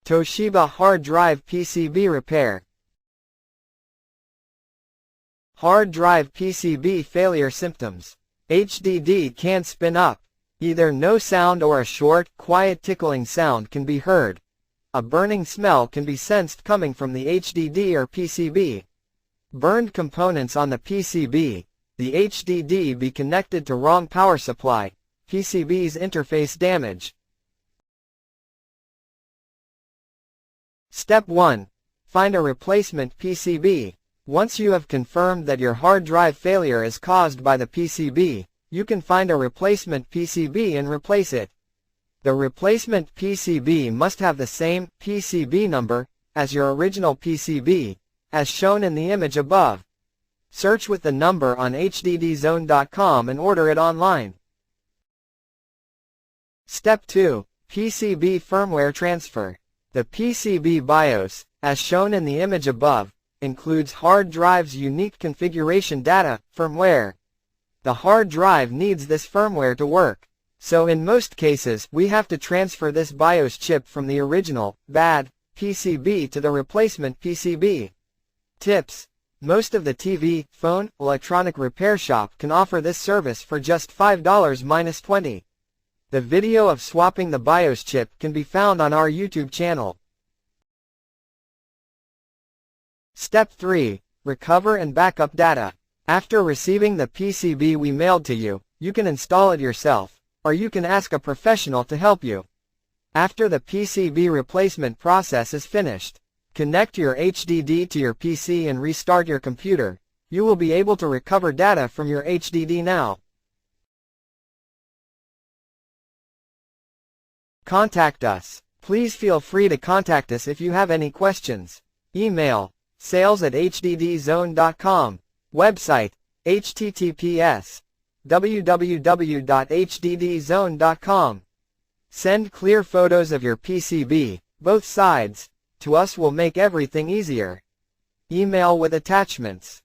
Toshiba Hard Drive PCB Repair. Hard drive PCB failure symptoms. HDD can't spin up. Either no sound or a short, quiet tickling sound can be heard. A burning smell can be sensed coming from the HDD or PCB. Burned components on the PCB. The HDD be connected to wrong power supply. PCB's interface damage. Step 1. Find a replacement PCB. Once you have confirmed that your hard drive failure is caused by the PCB, you can find a replacement PCB and replace it. The replacement PCB must have the same PCB number as your original PCB, as shown in the image above. Search with the number on hddzone.com and order it online. Step 2. PCB firmware transfer. The PCB BIOS, as shown in the image above, includes hard drive's unique configuration data, firmware. The hard drive needs this firmware to work. So in most cases, we have to transfer this BIOS chip from the original, bad, PCB to the replacement PCB. Tips. Most of the TV, phone, electronic repair shop can offer this service for just $5 minus 20. The video of swapping the BIOS chip can be found on our YouTube channel. Step 3. Recover and backup data. After receiving the PCB we mailed to you, you can install it yourself, or you can ask a professional to help you. After the PCB replacement process is finished, connect your HDD to your PC and restart your computer. You will be able to recover data from your HDD now. Contact us. Please feel free to contact us if you have any questions. Email, sales@hddzone.com. Website, https://www.hddzone.com. Send clear photos of your PCB, both sides. To us will make everything easier. Email with attachments.